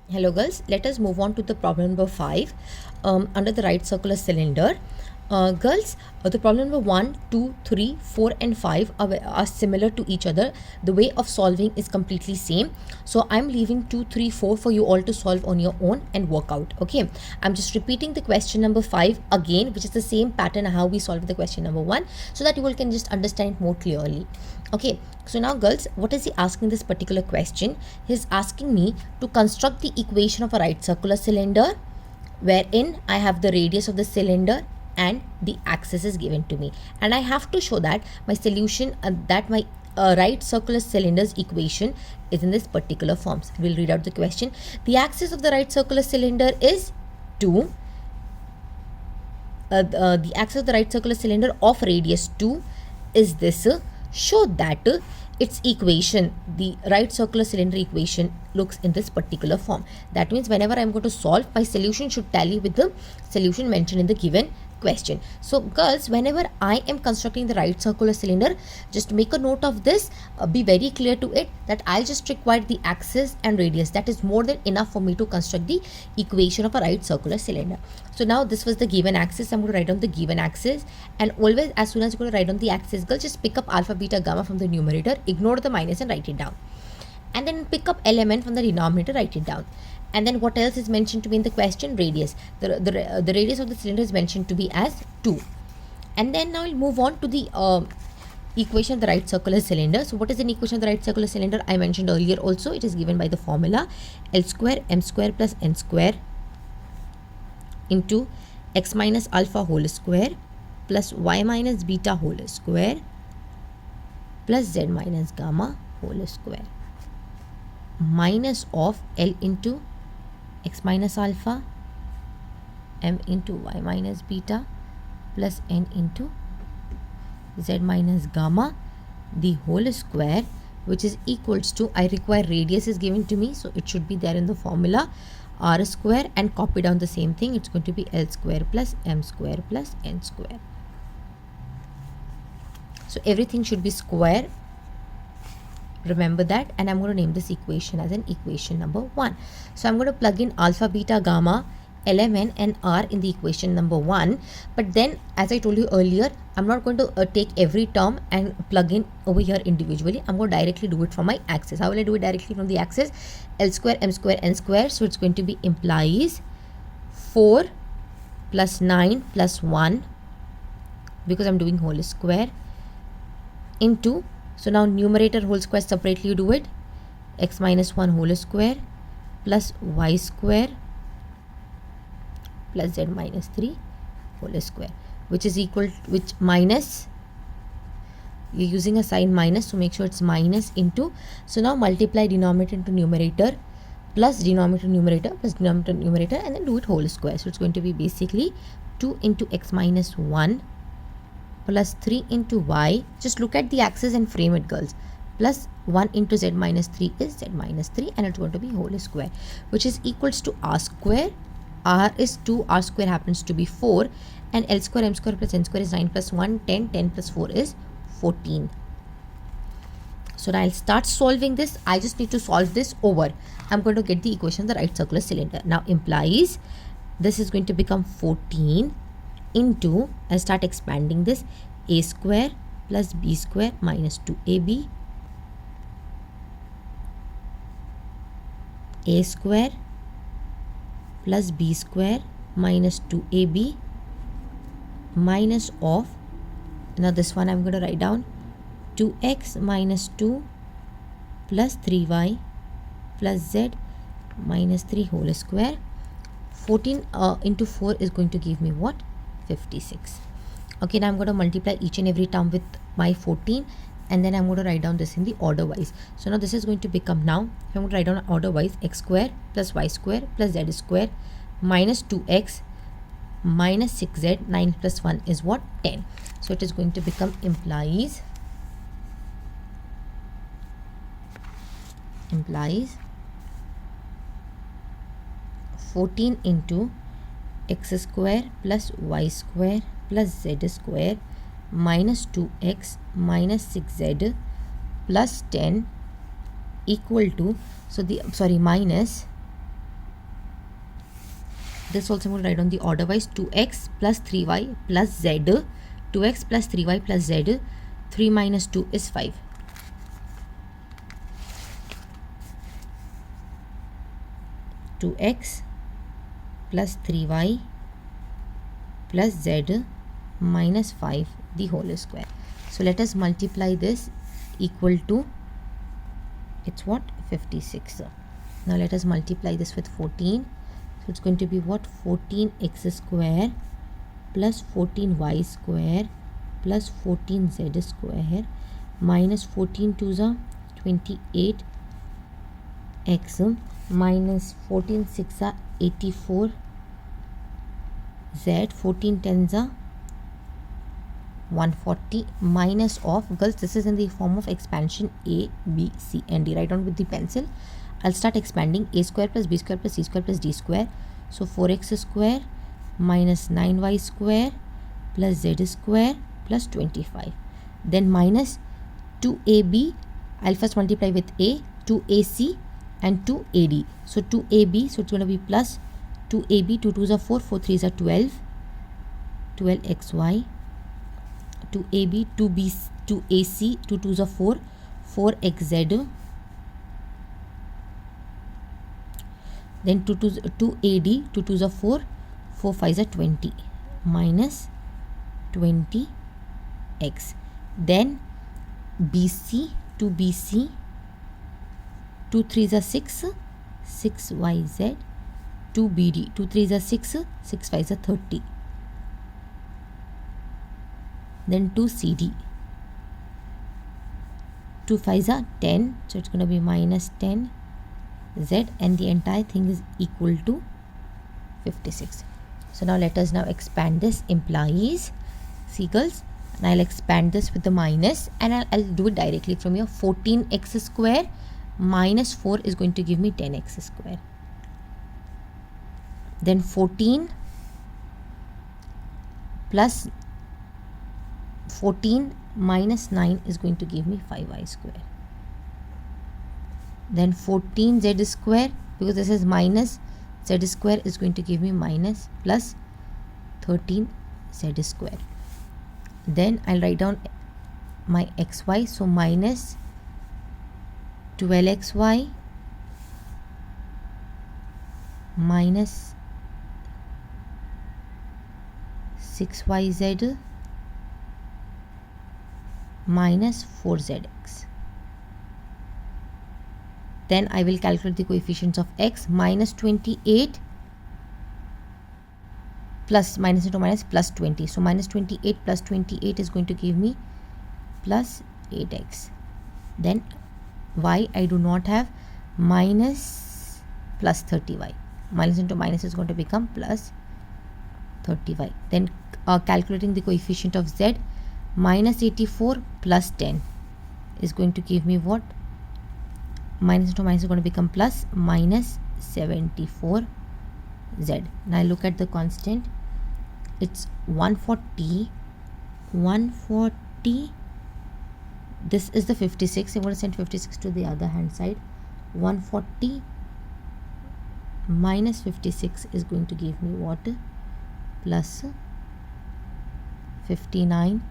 Hello girls, let us move on to the problem number 5 under the right circular cylinder. Girls, the problem number 1, 2, 3, 4 and 5 are similar to each other. The way of solving is completely same. So I'm leaving 2, 3, 4 for you all to solve on your own and work out. Okay, I'm just repeating the question number 5 again, which is the same pattern how we solved the question number 1, so that you all can just understand it more clearly. Okay, so now girls, what is he asking this particular question? He's asking me to construct the equation of a right circular cylinder wherein I have the radius of the cylinder and the axis is given to me, and I have to show that my solution that my right circular cylinder's equation is in this particular forms. We'll read out the question. The axis of the right circular cylinder is 2. The axis of the right circular cylinder of radius 2 is this. Show that its equation, the right circular cylinder equation, looks in this particular form. That means whenever I'm going to solve, my solution should tally with the solution mentioned in the given question. So girls, whenever I am constructing the right circular cylinder, just make a note of this, be very clear to it that I just require the axis and radius. That is more than enough for me to construct the equation of a right circular cylinder. So now this was the given axis. I'm going to write down the given axis, and always as soon as you're going to write down the axis, girls, just pick up alpha, beta, gamma from the numerator, ignore the minus and write it down, and then pick up element from the denominator, write it down. And then what else is mentioned to be in the question? Radius. The radius of the cylinder is mentioned to be as 2. And then now we'll move on to the equation of the right circular cylinder. So what is an equation of the right circular cylinder? I mentioned earlier also, it is given by the formula L square m square plus n square into x minus alpha whole square plus y minus beta whole square plus z minus gamma whole square minus of L into x minus alpha, m into y minus beta plus n into z minus gamma, the whole square, which is equals to, I require radius is given to me, so it should be there in the formula, r square, and copy down the same thing. It's going to be L square plus m square plus n square. So everything should be square. Remember that, and I'm going to name this equation as an equation number 1. So I'm going to plug in alpha, beta, gamma, lmn and r in the equation number 1. But then, as I told you earlier, I'm not going to take every term and plug in over here individually. I'm going to directly do it from my axis. How will I do it directly from the axis? L square, m square, n square. So it's going to be implies 4 plus 9 plus 1, because I'm doing whole square, into, so now numerator whole square separately you do it, x minus 1 whole square plus y square plus z minus 3 whole square, which is equal, which minus, you're using a sign minus, so make sure it's minus into, so now multiply denominator into numerator plus denominator numerator plus denominator numerator, and then do it whole square. So it's going to be basically 2 into x minus 1 plus 3 into y, just look at the axis and frame it, girls, plus 1 into z minus 3 is z minus 3, and it's going to be whole square, which is equals to r square. R is 2, r square happens to be 4, and L square, m square plus n square is 9 plus 1, 10, 10 plus 4 is 14. So now I'll start solving this. I just need to solve this over. I'm going to get the equation of the right circular cylinder. Now implies this is going to become 14 into, I'll start expanding this, a square plus b square minus 2ab, a square plus b square minus 2ab minus of, now this one I'm going to write down, 2x minus 2 plus 3y plus z minus 3 whole square. 14 into 4 is going to give me what? 56. Okay, now I'm going to multiply each and every term with my 14, and then I'm going to write down this in the order wise. So now this is going to become, now if I'm going to write down order wise, x square plus y square plus z square minus 2x minus 6z, 9 plus 1 is what? 10. So it is going to become implies 14 into x square plus y square plus z square minus 2x minus 6z plus 10 equal to, so the minus This also I'm going to write on the order wise. 2x plus 3y plus z. 2x plus 3y plus z. 3 minus 2 is 5. Two x plus 3y plus z minus 5 the whole square. So let us multiply this equal to, it's what, 56. Now let us multiply this with 14. So it's going to be what, 14x square plus 14y square plus 14z square minus 14 to the 28x minus 14 6 are 84 z, 14 10s are 140 minus of, girls, this is in the form of expansion a, b, c and d. Write down with the pencil. I'll start expanding. A square plus b square plus c square plus d square. So 4x square minus 9y square plus z square plus 25. Then minus 2ab. I'll first multiply with a, 2ac and 2ad. So 2ab, so it's going to be plus 2ab, 2 2s are 4, 4 3s are 12, 12xy, 2ab, 2b, 2ac, 2 2s are 4, 4xz, then 2 2ad, 2 2s are 4, 4 5s are 20 minus 20x. Then bc, 2bc, 2 3s are 6, 6yz, 2bd, 2 3s are 6, 6 5s are 30. Then 2cd, 2 5s are 10, so it's going to be minus 10 z, and the entire thing is equal to 56. So now let us now expand this. Implies, see girls, and I'll expand this with the minus, and I'll do it directly from here. 14x square minus 4 is going to give me 10x square. Then 14 plus 14 minus 9 is going to give me 5y square. Then 14z square, because this is minus, z square is going to give me minus plus 13z square. Then I'll write down my xy, so minus 12xy minus 6yz minus 4zx. Then I will calculate the coefficients of x. Minus 28 plus minus into minus plus 20. So minus 28 plus 28 is going to give me plus 8x. Then y, I do not have, minus plus 30y. Minus into minus is going to become plus 30y. Then calculating the coefficient of z, minus 84 plus 10 is going to give me what? Minus into minus is going to become plus, minus 74z. Now look at the constant. It's 140. 140. This is the 56. I'm going to send 56 to the other hand side. 140 minus 56 is going to give me what? Plus 59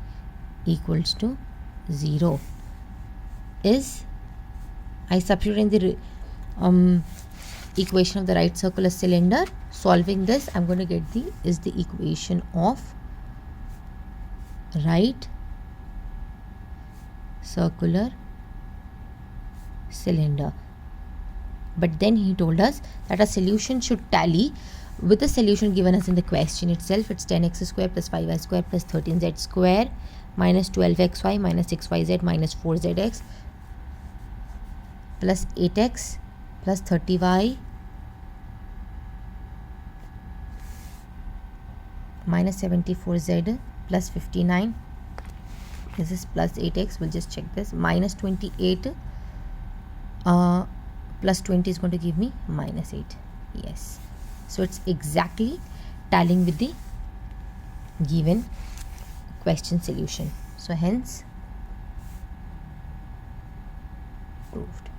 equals to 0. Is, I substitute in the equation of the right circular cylinder. Solving this, I'm going to get the equation of right circular cylinder. But then he told us that a solution should tally with the solution given us in the question itself. It's 10x square plus 5y square plus 13z square minus 12xy minus 6yz minus 4zx plus 8x plus 30y minus 74z plus 59. This is plus 8x. We'll just check this. Minus 28 plus 20 is going to give me minus 8. Yes. So it's exactly tallying with the given question solution. So hence proved.